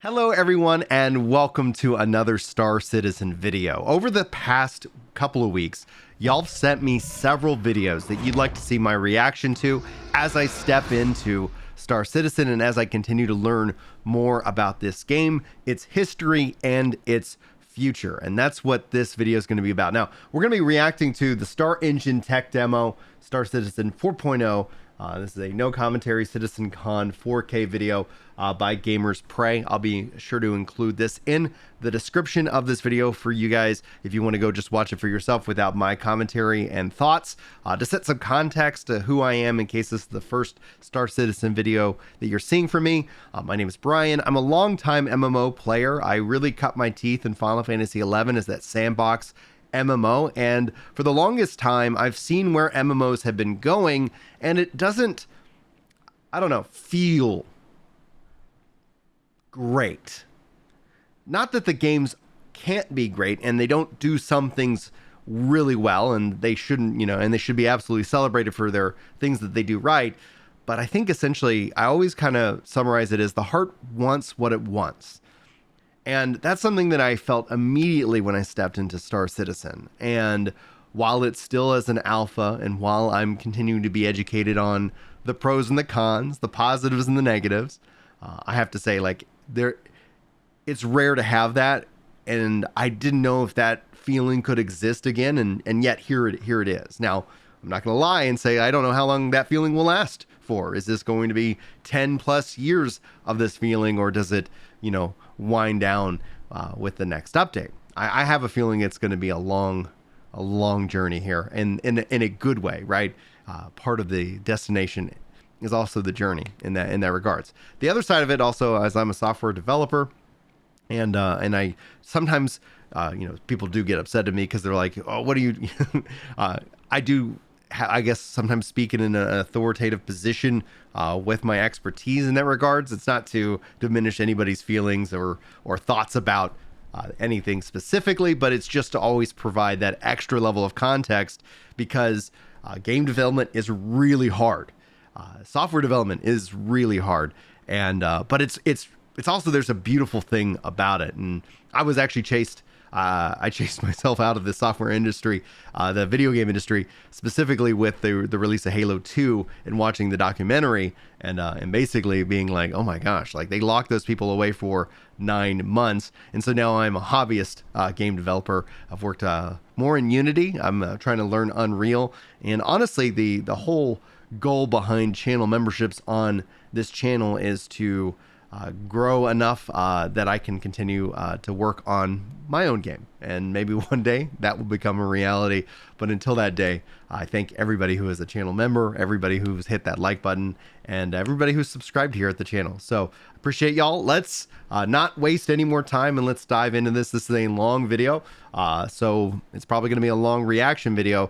Hello everyone and welcome to another Star Citizen video. Over the past couple of weeks, y'all have sent me several videos that you'd like to see my reaction to as I step into Star Citizen and as I continue to learn more about this game, its history, and its future. And that's what this video is going to be about. Now, we're going to be reacting to the Star Engine tech demo, Star Citizen 4.0. This is a no commentary CitizenCon 4K video by Gamers Prey. I'll be sure to include this in the description of this video for you guys if you want to go just watch it for yourself without my commentary and thoughts. To set some context to who I am in case this is the first Star Citizen video that you're seeing from me. My name is Brian. I'm a longtime MMO player. I really cut my teeth in Final Fantasy XI as that sandbox MMO, and for the longest time I've seen where MMOs have been going, and it doesn't, I don't know, feel great. Not that the games can't be great and they don't do some things really well, and they shouldn't, and they should be absolutely celebrated for their things that they do right, but I think essentially I always kind of summarize it as the heart wants what it wants. And that's something that I felt immediately when I stepped into Star Citizen. And while it's still as an alpha, and while I'm continuing to be educated on the pros and the cons, the positives and the negatives, I have to say, it's rare to have that. And I didn't know if that feeling could exist again. And yet here it is. Now, I'm not going to lie and say I don't know how long that feeling will last for. Is this going to be 10 plus years of this feeling, or does it, wind down with the next update? I have a feeling it's going to be a long journey here, and in a good way, right? Part of the destination is also the journey in that regards. The other side of it also, as I'm a software developer, and I sometimes, people do get upset at me because they're like, oh, what do you, I guess sometimes speaking in an authoritative position with my expertise in that regards. It's not to diminish anybody's feelings or thoughts about anything specifically, but it's just to always provide that extra level of context, because game development is really hard. Software development is really hard, and but it's also, there's a beautiful thing about it. And I was actually I chased myself out of the software industry, the video game industry, specifically with the release of Halo 2 and watching the documentary, and basically being like, oh my gosh, like they locked those people away for 9 months. And so now I'm a hobbyist game developer. I've worked more in Unity. I'm trying to learn Unreal. And honestly, the whole goal behind channel memberships on this channel is to grow enough that I can continue to work on my own game, and maybe one day that will become a reality. But until that day, I thank everybody who is a channel member, everybody who's hit that like button, and everybody who's subscribed here at the channel. So appreciate y'all. Let's not waste any more time, and let's dive into this. This is a long video, so it's probably going to be a long reaction video.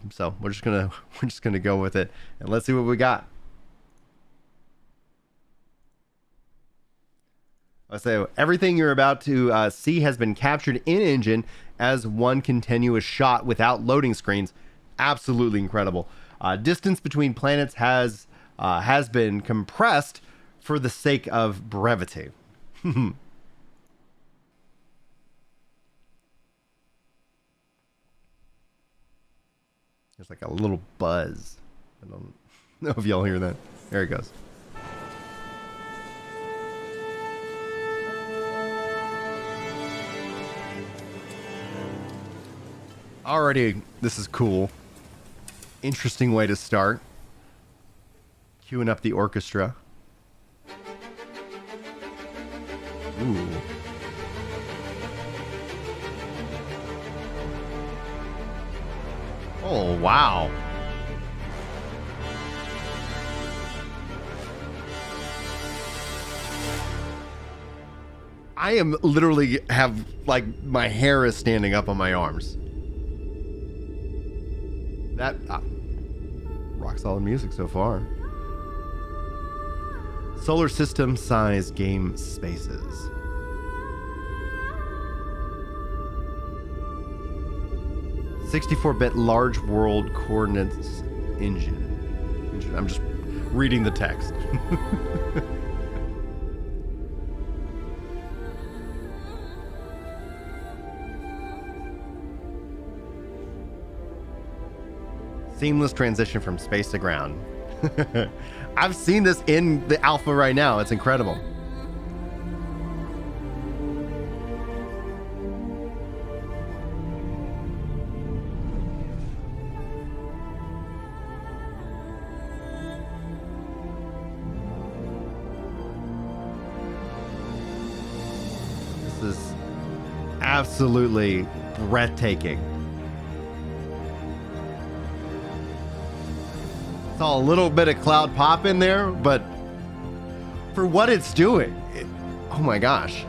So we're just gonna go with it, and let's see what we got. So everything you're about to see has been captured in engine as one continuous shot without loading screens. Absolutely incredible. Distance between planets has been compressed for the sake of brevity. There's like a little buzz. I don't know if y'all hear that. There it goes. Already, this is cool. Interesting way to start. Queuing up the orchestra. Ooh. Oh, wow. I am literally have, like, my hair is standing up on my arms. That rock solid music so far. Solar system size game spaces. 64-bit large world coordinates engine. I'm just reading the text. Seamless transition from space to ground. I've seen this in the alpha right now. It's incredible. This is absolutely breathtaking. Saw a little bit of cloud pop in there, but for what it's doing, oh my gosh.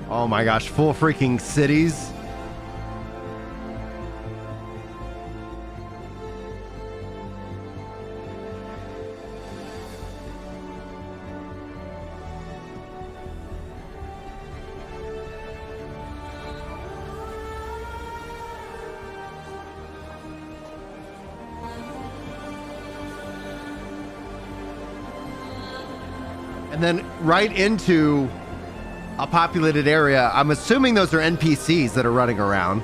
Oh my gosh, full freaking cities. And then right into a populated area. I'm assuming those are NPCs that are running around.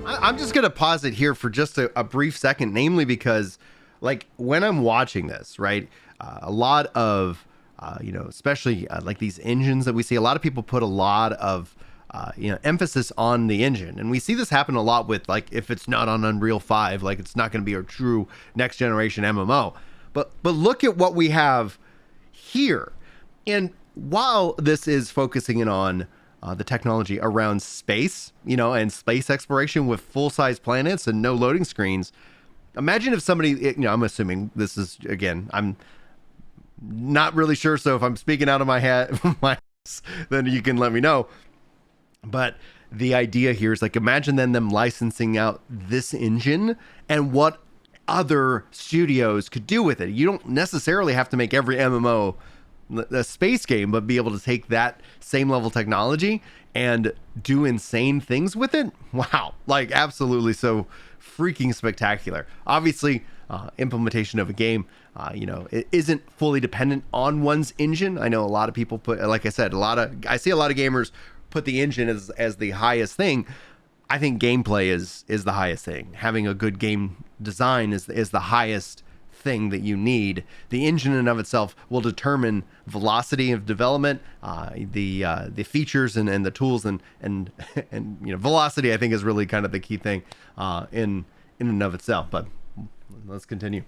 I'm just going to pause it here for just a brief second, namely because, like, when I'm watching this, right, a lot of especially like these engines that we see, a lot of people put a lot of, emphasis on the engine. And we see this happen a lot with, like, if it's not on Unreal 5, like, it's not going to be a true next generation MMO. But look at what we have here. And while this is focusing in on the technology around space, and space exploration with full-size planets and no loading screens, imagine if somebody, I'm assuming this is, again, I'm not really sure, so if I'm speaking out of my head, then you can let me know. But the idea here is, like, imagine then them licensing out this engine and what other studios could do with it. You don't necessarily have to make every MMO a space game, but be able to take that same level technology and do insane things with it. Wow, like, absolutely so freaking spectacular. Obviously, implementation of a game, it isn't fully dependent on one's engine. I know a lot of people put, like I said, I see a lot of gamers put the engine as the highest thing. I think gameplay is the highest thing. Having a good game design is the highest thing that you need. The engine in and of itself will determine velocity of development, the features and the tools and velocity, I think, is really kind of the key thing in and of itself. But let's continue.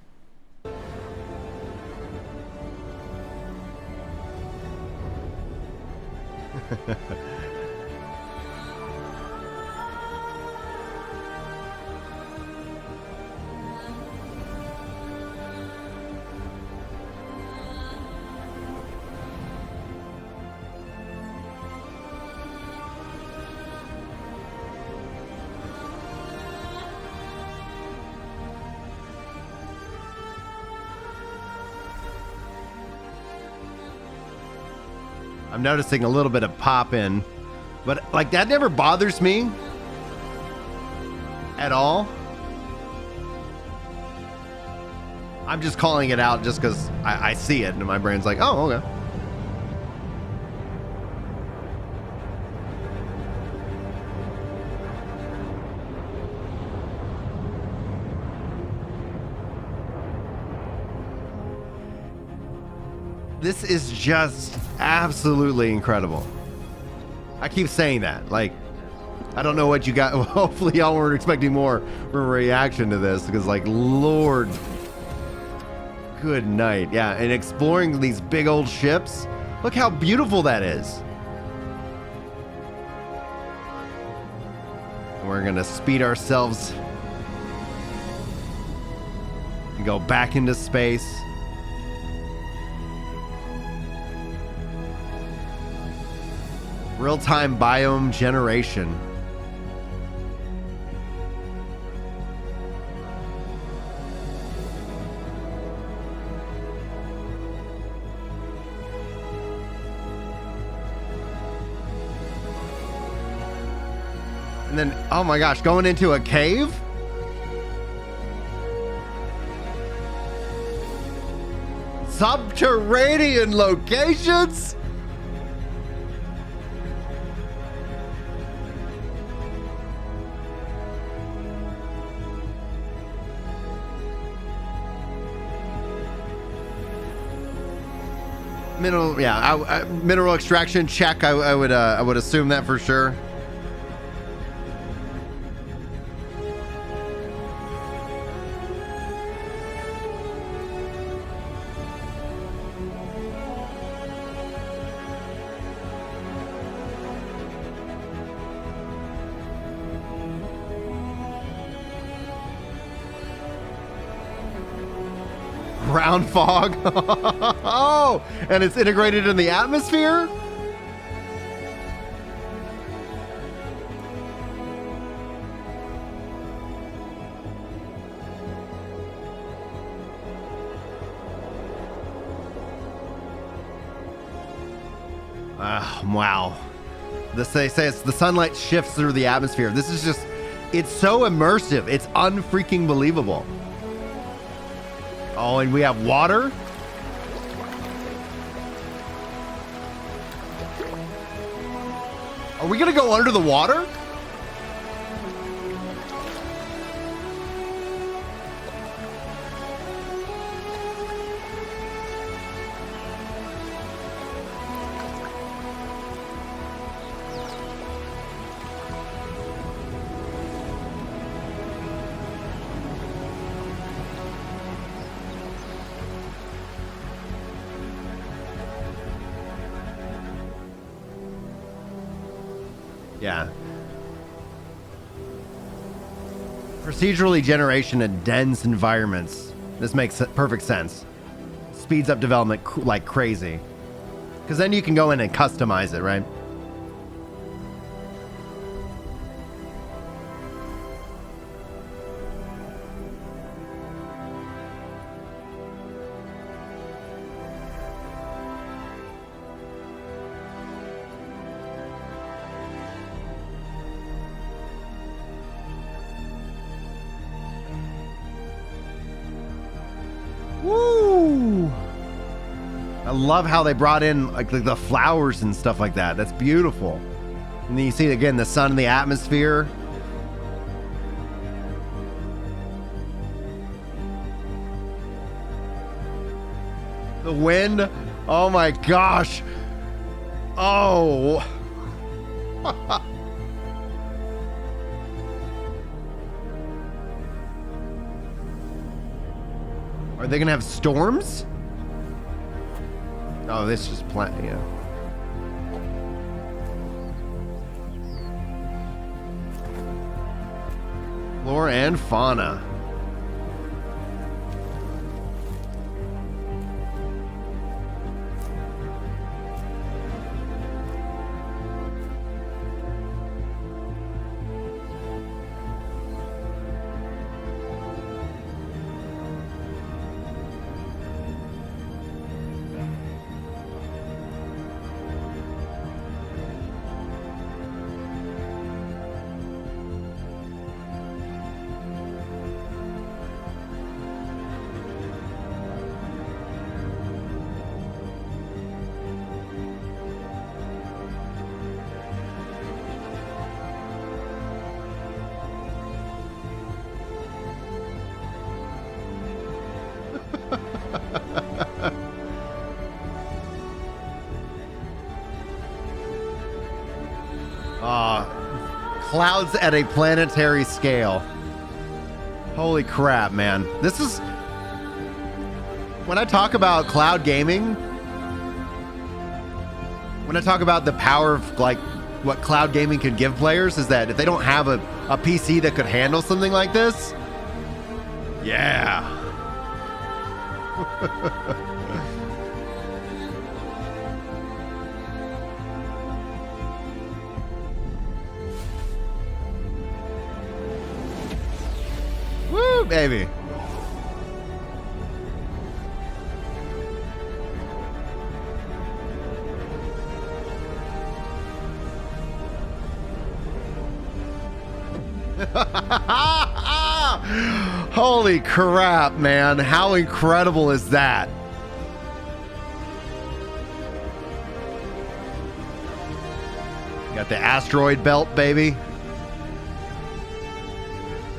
I'm noticing a little bit of pop in, but, like, that never bothers me at all. I'm just calling it out just because I see it and my brain's like, oh, okay. This is just absolutely incredible. I keep saying that. Like, I don't know what you got. Hopefully y'all weren't expecting more from a reaction to this, because, like, Lord, good night. Yeah, and exploring these big old ships. Look how beautiful that is. We're gonna speed ourselves and go back into space. Real-time biome generation. And then, oh my gosh, going into a cave? Subterranean locations? Mineral, yeah, mineral extraction check. I would assume that for sure. Ground fog. Oh, and it's integrated in the atmosphere? Wow. They say it's the sunlight shifts through the atmosphere. This is just, it's so immersive. It's unfreaking believable. Oh, and we have water. Are we gonna go under the water? Yeah. Procedurally generation in dense environments. This makes perfect sense. Speeds up development like crazy. Because then you can go in and customize it, right? Woo! I love how they brought in like the flowers and stuff like that. That's beautiful. And then you see again the sun in the atmosphere. The wind. Oh my gosh. Oh. Are they gonna have storms? Oh, this is yeah. Flora and fauna. Clouds at a planetary scale. Holy crap, man. This is... When I talk about cloud gaming, when I talk about the power of like what cloud gaming could give players, is that if they don't have a PC that could handle something like this, yeah. Woo, baby. Holy crap, man. How incredible is that? Got the asteroid belt, baby.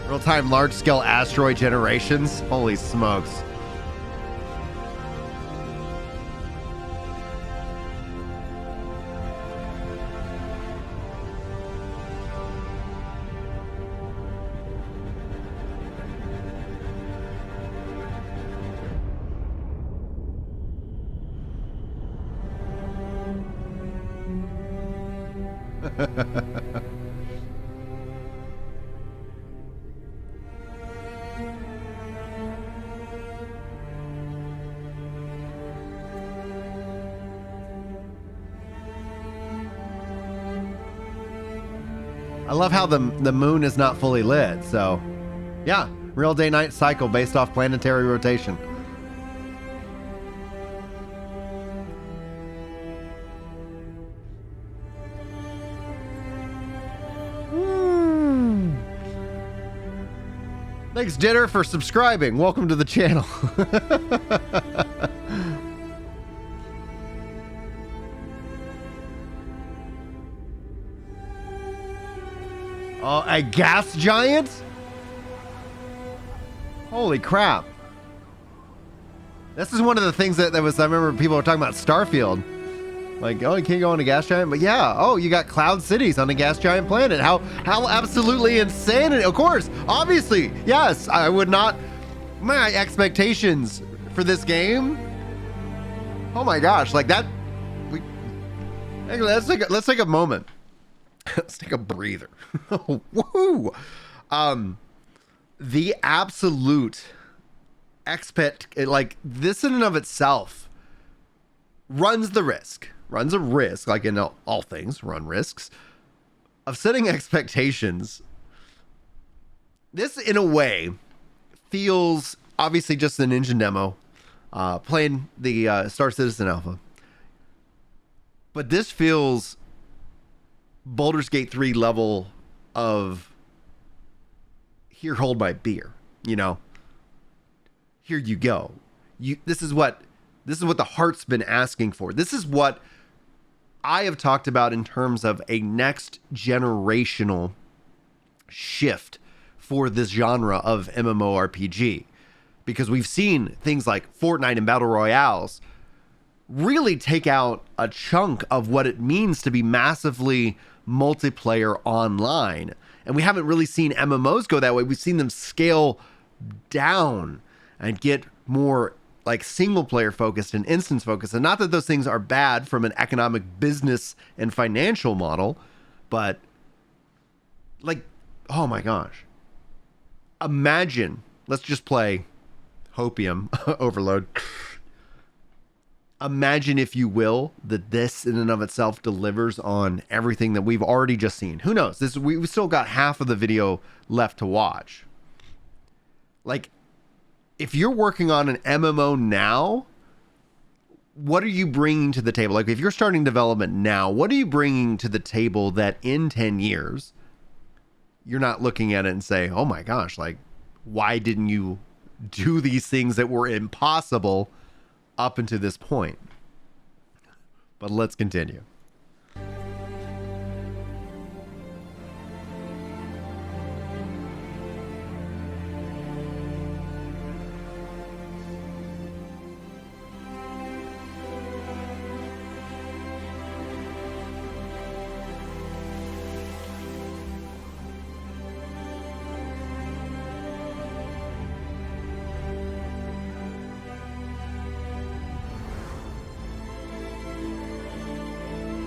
Real-time large-scale asteroid generations. Holy smokes. I love how the moon is not fully lit, so yeah, real day-night cycle based off planetary rotation. Thanks, Jitter, for subscribing. Welcome to the channel. Oh, a gas giant? Holy crap. This is one of the things that was, I remember people were talking about Starfield. Like, oh, you can't go on a gas giant? But yeah, oh, you got cloud cities on a gas giant planet. How absolutely insane. And of course, obviously, yes, I would not, my expectations for this game. Oh my gosh, like that. Let's take a moment. Let's take a breather. Woo! The absolute like this in and of itself runs a risk, like in all things, run risks of setting expectations. This, in a way, feels obviously just an engine demo, playing the Star Citizen Alpha, but this feels Baldur's Gate 3 level of here, hold my beer, you know, here you go. This is what the heart's been asking for. This is what I have talked about in terms of a next generational shift for this genre of MMORPG, because we've seen things like Fortnite and Battle Royales really take out a chunk of what it means to be massively multiplayer online. And we haven't really seen MMOs go that way. We've seen them scale down and get more like single player focused and instance focused. And not that those things are bad from an economic, business, and financial model, but like, oh my gosh. Imagine, let's just play Hopium Overload. Imagine, if you will, that this in and of itself delivers on everything that we've already just seen. Who knows? We've still got half of the video left to watch. Like, if you're working on an MMO now, what are you bringing to the table? Like, if you're starting development now, what are you bringing to the table that in 10 years, you're not looking at it and say, oh my gosh, like, why didn't you do these things that were impossible up until this point? But let's continue.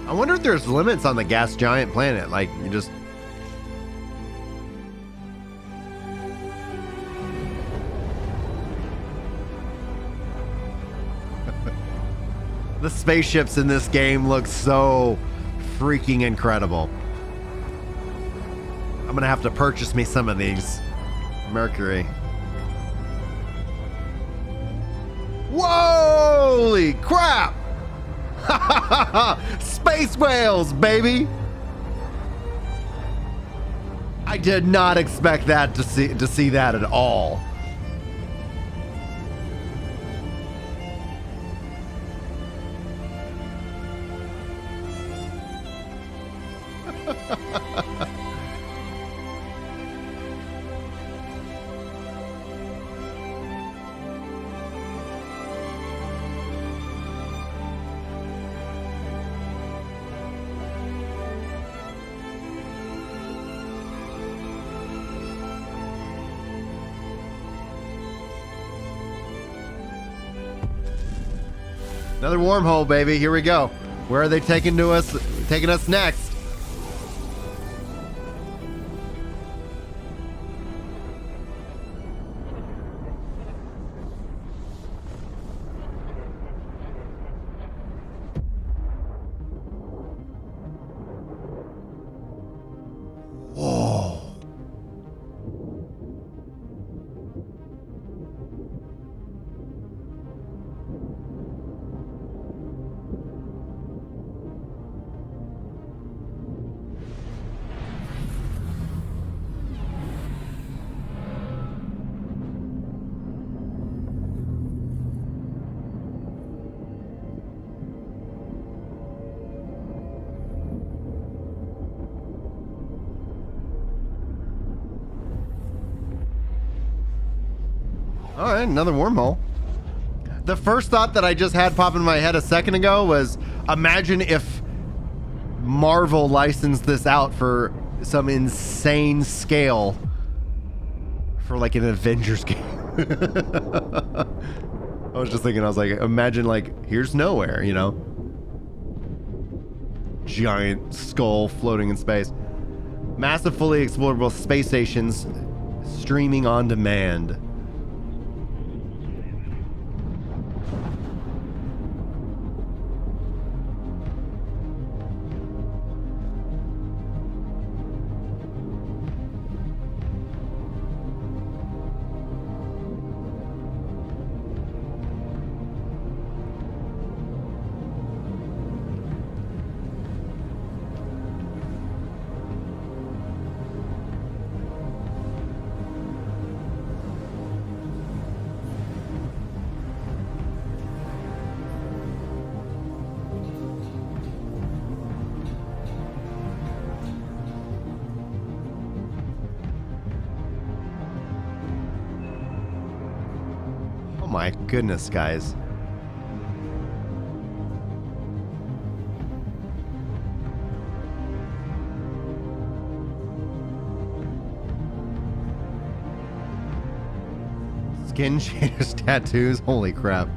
I wonder if there's limits on the gas giant planet. Like, you just... The spaceships in this game look so freaking incredible. I'm gonna have to purchase me some of these. Mercury. Holy crap! Space whales, baby! I did not expect that to see that at all. Another wormhole, baby. Here we go. Where are they taking us next? Whoa. All right, another wormhole. The first thought that I just had pop in my head a second ago was, imagine if Marvel licensed this out for some insane scale for like an Avengers game. I was just thinking, I was like, imagine like, here's nowhere, you know? Giant skull floating in space. Massive fully explorable space stations streaming on demand. My goodness, guys. Skin shaders, tattoos, holy crap.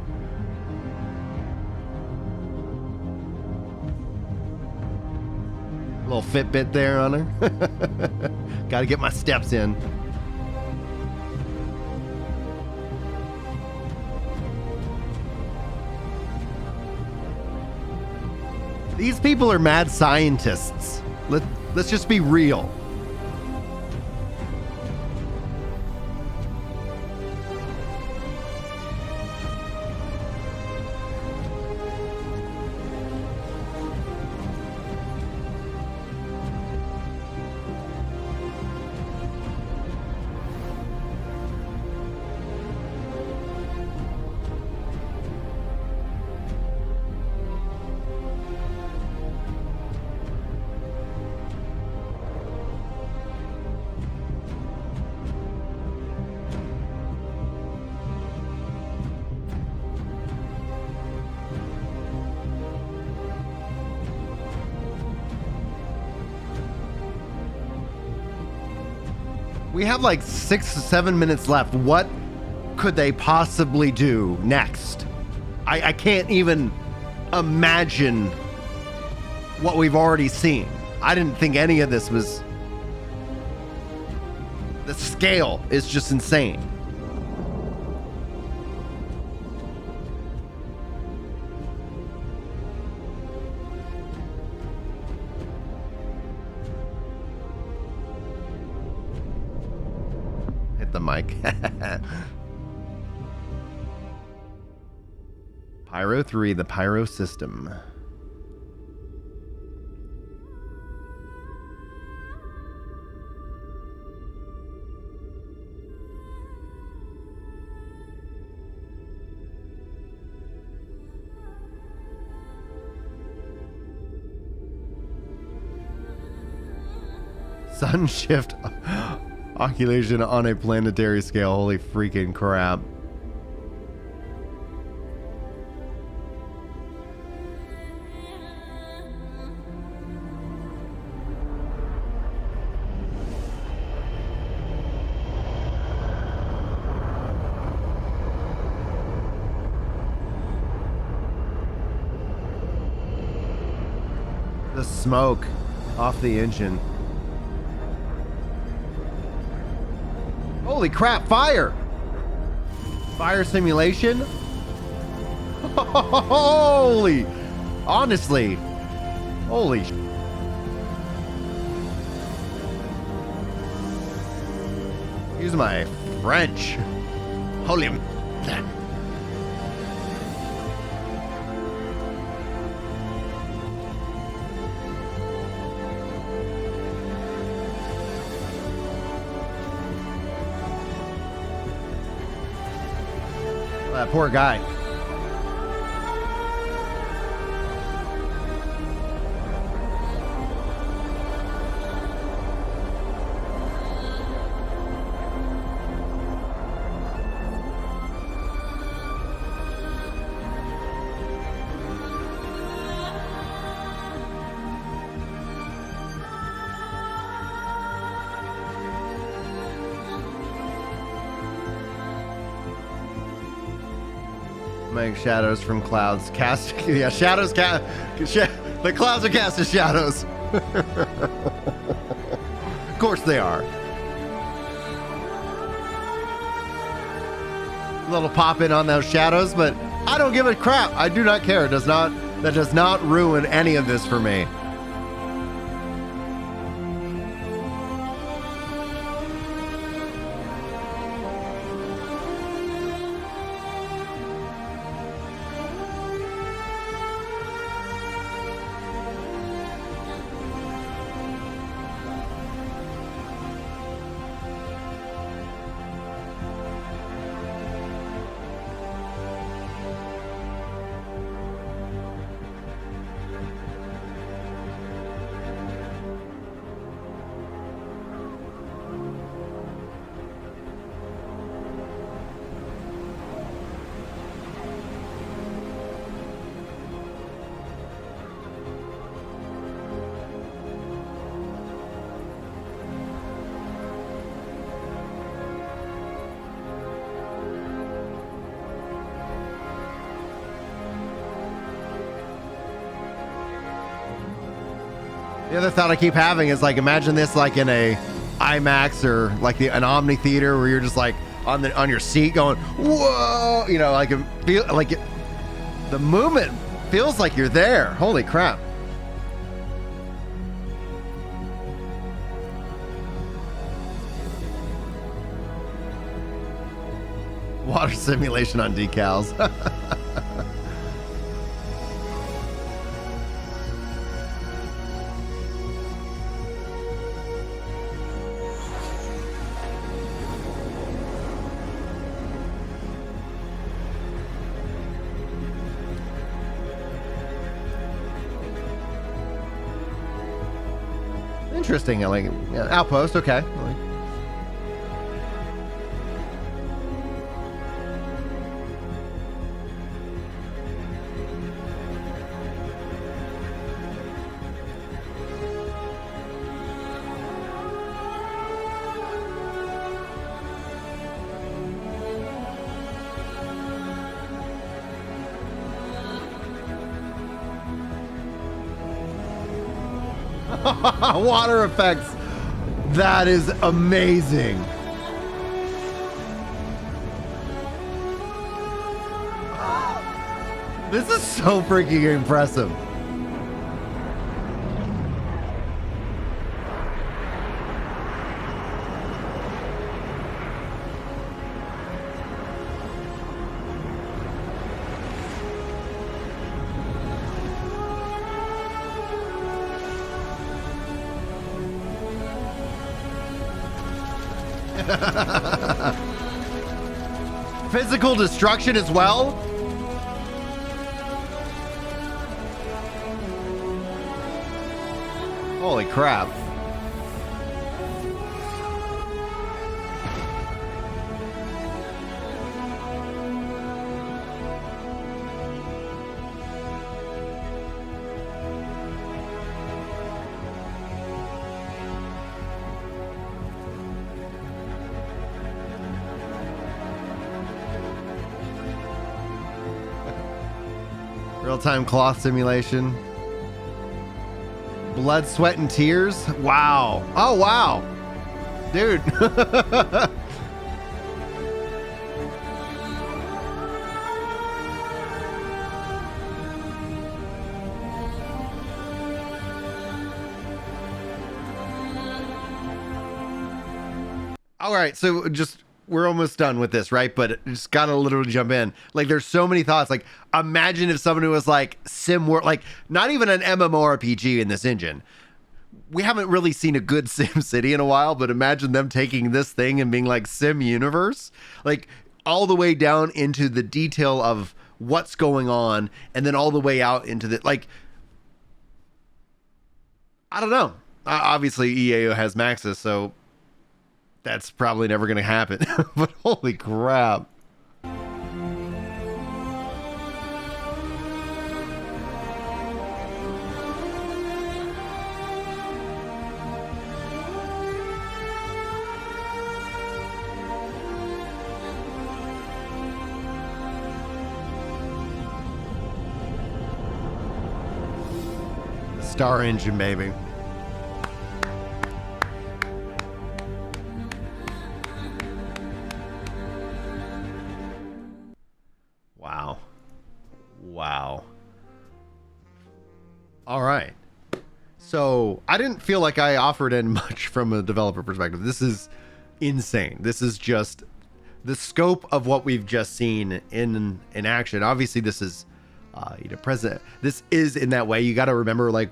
Little Fitbit there on her. Gotta get my steps in. These people are mad scientists. Let's just be real. We have like 6 or 7 minutes left. What could they possibly do next? I can't even imagine what we've already seen. I didn't think any of this was... The scale is just insane. The mic. Pyro 3, the Pyro system. Sun shift occultation on a planetary scale. Holy freaking crap. The smoke off the engine. Holy crap, fire! Fire simulation? Holy! Honestly. Holy sh. Use my French. Holy m. That poor guy. Make shadows from clouds. Cast, yeah, shadows cast. The clouds are cast as shadows. Of course they are. A little pop in on those shadows, but I don't give a crap. I do not care. It does not. That does not ruin any of this for me. The other thought I keep having is like, imagine this like in a IMAX or like an Omni theater where you're just like on your seat going, whoa, you know, like the movement feels like you're there. Holy crap. Water simulation on decals. Interesting. Like, yeah, outpost. Okay. Water effects. That is amazing. This is so freaking impressive. Physical destruction as well. Holy crap. Real-time cloth simulation. Blood, sweat, and tears. Wow. Oh, wow. Dude. All right, so we're almost done with this, right? But just gotta literally jump in. Like, there's so many thoughts. Like, imagine if someone was like Sim World, like not even an MMORPG in this engine. We haven't really seen a good Sim City in a while, but imagine them taking this thing and being like Sim Universe, like all the way down into the detail of what's going on, and then all the way out into the like. I don't know. Obviously, EAO has Maxis, so that's probably never going to happen. But holy crap. Star Engine, baby. Wow. Wow. All right. So I didn't feel like I offered in much from a developer perspective. This is insane. This is just the scope of what we've just seen in action. Obviously, this is present. This is in that way. You got to remember, like,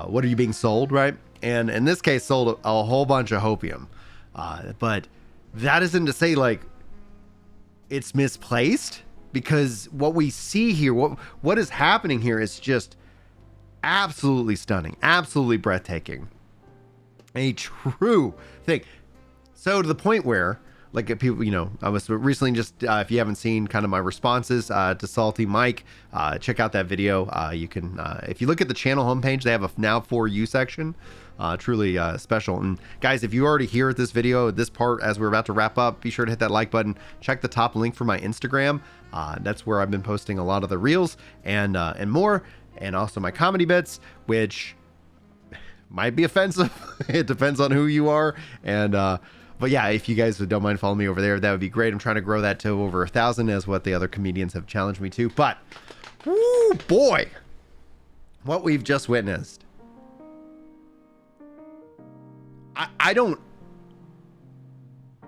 what are you being sold, right? And in this case, sold a whole bunch of hopium. But that isn't to say like it's misplaced, because what we see here, what is happening here is just absolutely stunning, absolutely breathtaking, a true thing. So to the point where, like, people, I was recently just, if you haven't seen kind of my responses to Salty Mike, check out that video. You can, if you look at the channel homepage, they have a now for you section. Truly special. And guys, if you already here at this video, this part, as we're about to wrap up, be sure to hit that like button. Check the top link for my Instagram. That's where I've been posting a lot of the reels and more, and also my comedy bits, which might be offensive. It depends on who you are. And but yeah, if you guys don't mind following me over there, that would be great. I'm trying to grow that to over 1,000, as what the other comedians have challenged me to. But, woo, boy, what we've just witnessed. I don't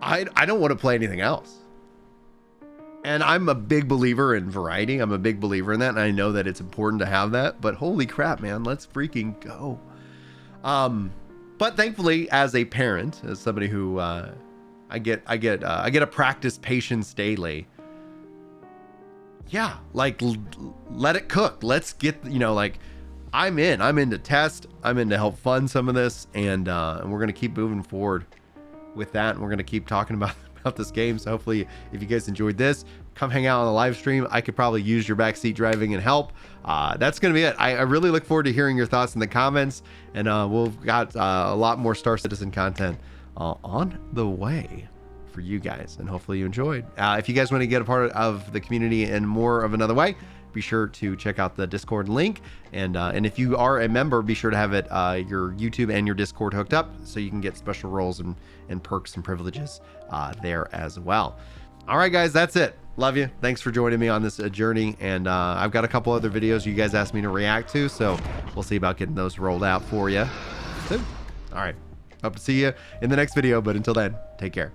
want to play anything else. And I'm a big believer in variety. I'm a big believer in that, and I know that it's important to have that. But holy crap, man, let's freaking go. But thankfully, as a parent, as somebody who I get to practice patience daily. Yeah, like let it cook. Let's get, like, I'm in to test. I'm in to help fund some of this, and we're gonna keep moving forward with that, and we're gonna keep talking about this game. So hopefully, if you guys enjoyed this, come hang out on the live stream. I could probably use your backseat driving and help. That's gonna be it. I really look forward to hearing your thoughts in the comments, and we've got a lot more Star Citizen content on the way for you guys, and hopefully you enjoyed. If you guys want to get a part of the community in more of another way, be sure to check out the Discord link, and if you are a member, be sure to have it your YouTube and your Discord hooked up, so you can get special roles and perks and privileges there as well. All right, guys, that's it. Love you. Thanks for joining me on this journey, and I've got a couple other videos you guys asked me to react to, so we'll see about getting those rolled out for you soon. All right, hope to see you in the next video, but until then, take care.